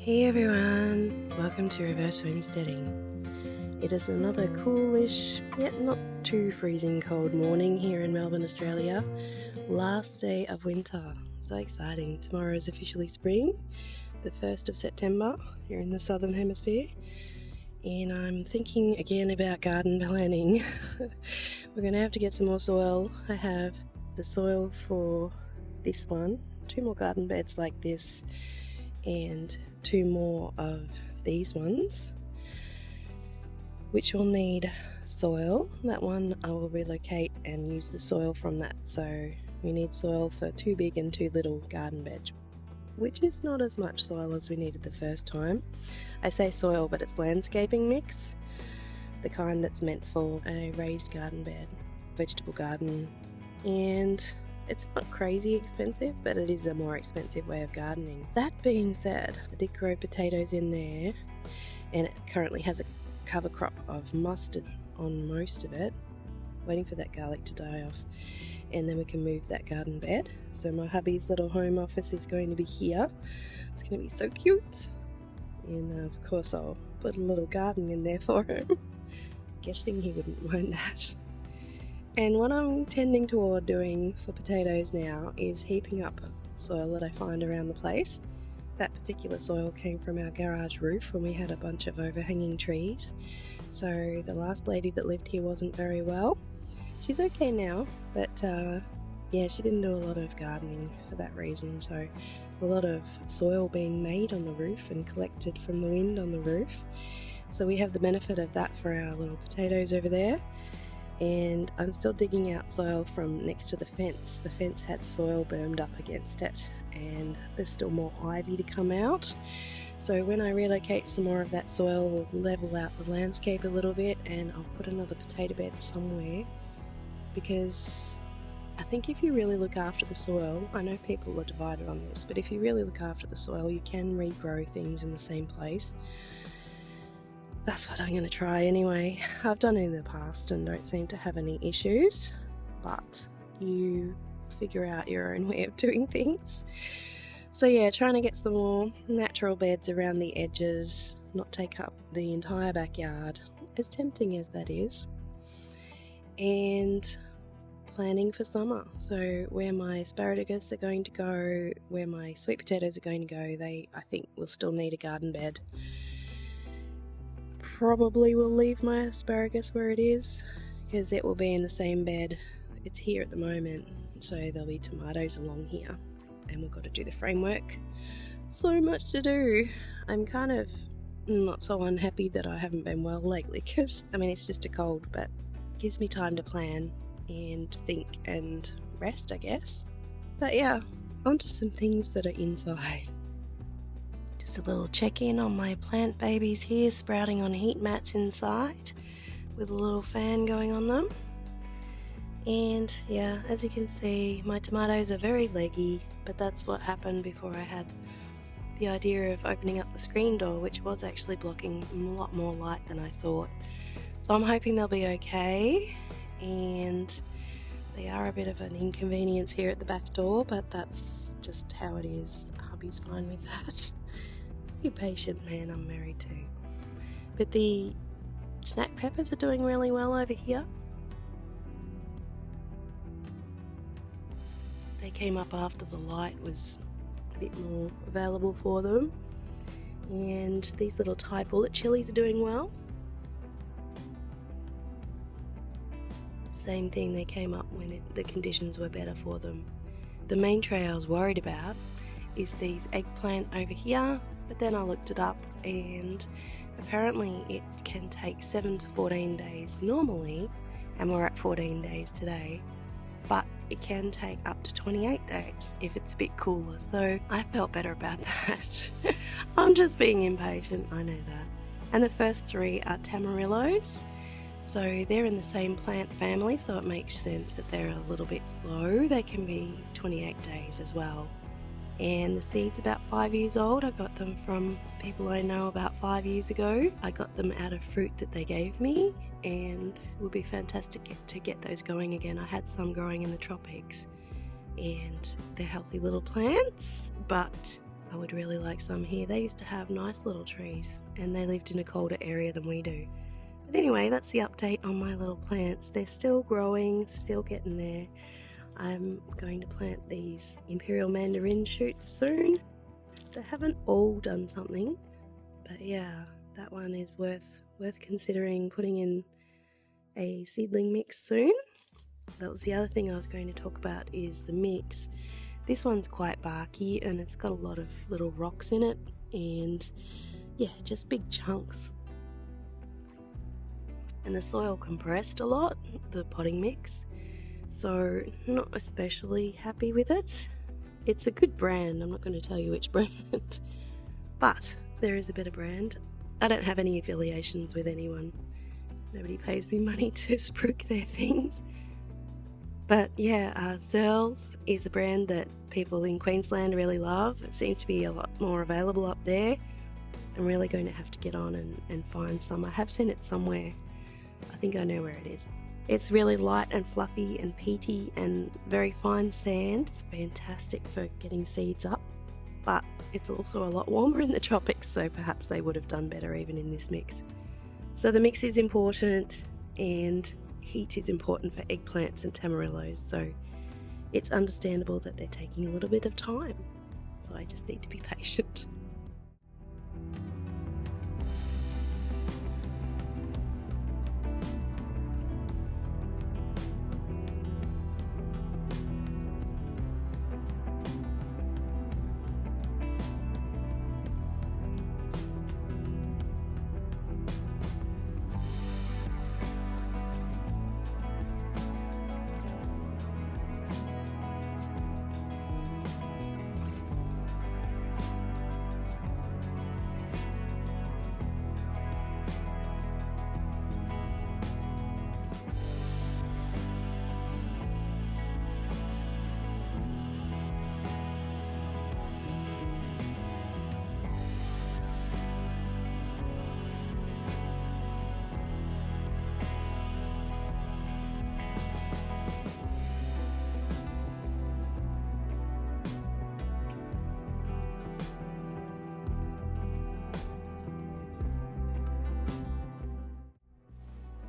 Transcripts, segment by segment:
Hey everyone, welcome to Reverse Homesteading. It is another coolish, yet not too freezing cold morning here in Melbourne, Australia. Last day of winter. So exciting. Tomorrow is officially spring, the 1st of September here in the southern hemisphere. And I'm thinking again about garden planning. We're going to have to get some more soil. I have the soil for this one, 2 more garden beds like this, and 2 more of these ones, which will need soil. That one I will relocate and use the soil from that. So we need soil for 2 big and 2 little garden beds, which is not as much soil as we needed the first time. I say soil, but it's landscaping mix, the kind that's meant for a raised garden bed, vegetable garden, and it's not crazy expensive, but it is a more expensive way of gardening. That being said, I did grow potatoes in there, and it currently has a cover crop of mustard on most of it, waiting for that garlic to die off, and then we can move that garden bed. So my hubby's little home office is going to be here. It's going to be so cute, and of course I'll put a little garden in there for him. Guessing he wouldn't mind that. And what I'm tending toward doing for potatoes now is heaping up soil that I find around the place. That particular soil came from our garage roof when we had a bunch of overhanging trees. So the last lady that lived here wasn't very well. She's okay now, but yeah, she didn't do a lot of gardening for that reason. So a lot of soil being made on the roof and collected from the wind on the roof. So we have the benefit of that for our little potatoes over there. And I'm still digging out soil from next to the fence. The fence had soil bermed up against it, and there's still more ivy to come out. So when I relocate some more of that soil, we'll level out the landscape a little bit, and I'll put another potato bed somewhere, because I think if you really look after the soil, I know people are divided on this, but if you really look after the soil, you can regrow things in the same place. That's what I'm going to try anyway. I've done it in the past and don't seem to have any issues, but you figure out your own way of doing things. So yeah, trying to get some more natural beds around the edges, not take up the entire backyard, as tempting as that is. And planning for summer. So where my asparagus are going to go, where my sweet potatoes are going to go, I think will still need a garden bed. Probably will leave my asparagus where it is, because it will be in the same bed it's here at the moment. So there'll be tomatoes along here, and we've got to do the framework. So much to do. I'm kind of not so unhappy that I haven't been well lately, because I mean it's just a cold, but it gives me time to plan and think and rest, I guess. But yeah, onto some things that are inside. Just a little check-in on my plant babies here, sprouting on heat mats inside with a little fan going on them. And yeah, as you can see, my tomatoes are very leggy, but that's what happened before I had the idea of opening up the screen door, which was actually blocking a lot more light than I thought. So I'm hoping they'll be okay, and they are a bit of an inconvenience here at the back door, but that's just how it is. Hubby's fine with that. You patient man, I'm married to. But the snack peppers are doing really well over here. They came up after the light was a bit more available for them. And these little Thai bullet chilies are doing well. Same thing, they came up when the conditions were better for them. The main tray I was worried about is these eggplant over here. But then I looked it up, and apparently it can take 7 to 14 days normally, and we're at 14 days today, but it can take up to 28 days if it's a bit cooler, so I felt better about that. I'm just being impatient, I know that. And the first 3 are tamarillos, so they're in the same plant family, so it makes sense that they're a little bit slow. They can be 28 days as well. And the seed's about 5 years old. I got them from people I know about 5 years ago. I got them out of fruit that they gave me, and it would be fantastic to get those going again. I had some growing in the tropics, and they're healthy little plants, but I would really like some here. They used to have nice little trees and they lived in a colder area than we do. But anyway, that's the update on my little plants. They're still growing, still getting there. I'm going to plant these imperial mandarin shoots soon. They haven't all done something, but yeah, that one is worth considering putting in a seedling mix soon. That was the other thing I was going to talk about, is the mix. This one's quite barky and it's got a lot of little rocks in it, and yeah, just big chunks. And the soil compressed a lot, the potting mix, so not especially happy with it. It's a good brand, I'm not going to tell you which brand, but there is a better brand. I don't have any affiliations with anyone. Nobody pays me money to spruik their things. But yeah, Searles is a brand that people in Queensland really love. It seems to be a lot more available up there. I'm really going to have to get on and find some. I have seen it somewhere. I think I know where it is. It's really light and fluffy and peaty and very fine sand. It's fantastic for getting seeds up, but it's also a lot warmer in the tropics, so perhaps they would have done better even in this mix. So the mix is important, and heat is important for eggplants and tamarillos, so it's understandable that they're taking a little bit of time. So I just need to be patient.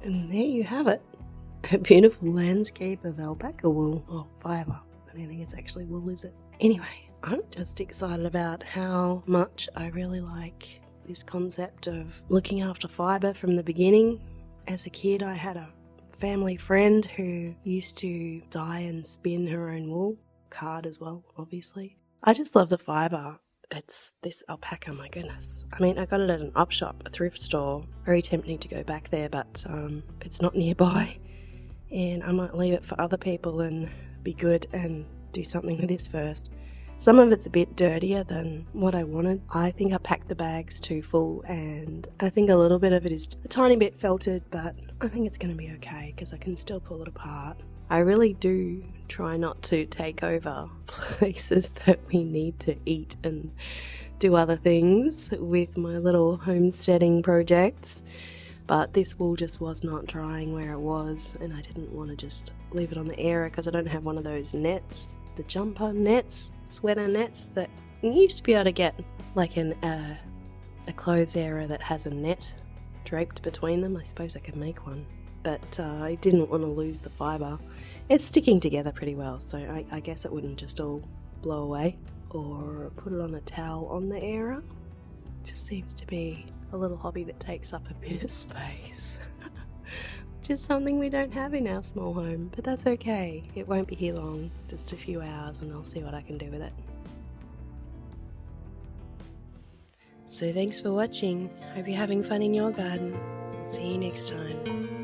And there you have it, a beautiful landscape of alpaca wool, or fibre. I don't think it's actually wool, is it? Anyway, I'm just excited about how much I really like this concept of looking after fibre from the beginning. As a kid, I had a family friend who used to dye and spin her own wool, card as well, obviously. I just love the fibre. It's this alpaca, my goodness. I mean, I got it at an op shop, a thrift store. Very tempting to go back there, but it's not nearby. And I might leave it for other people and be good and do something with this first. Some of it's a bit dirtier than what I wanted. I think I packed the bags too full, and I think a little bit of it is a tiny bit felted, but I think it's going to be okay because I can still pull it apart. I really do try not to take over places that we need to eat and do other things with my little homesteading projects, but this wool just was not drying where it was, and I didn't want to just leave it on the air because I don't have one of those nets, the jumper nets, sweater nets that you used to be able to get, like a clothes area that has a net draped between them. I suppose I could make one, but I didn't want to lose the fibre. It's sticking together pretty well, so I guess it wouldn't just all blow away. Or put it on a towel on the air. Just seems to be a little hobby that takes up a bit of space. Just something we don't have in our small home, but that's okay. It won't be here long, just a few hours, and I'll see what I can do with it. So thanks for watching. Hope you're having fun in your garden. See you next time.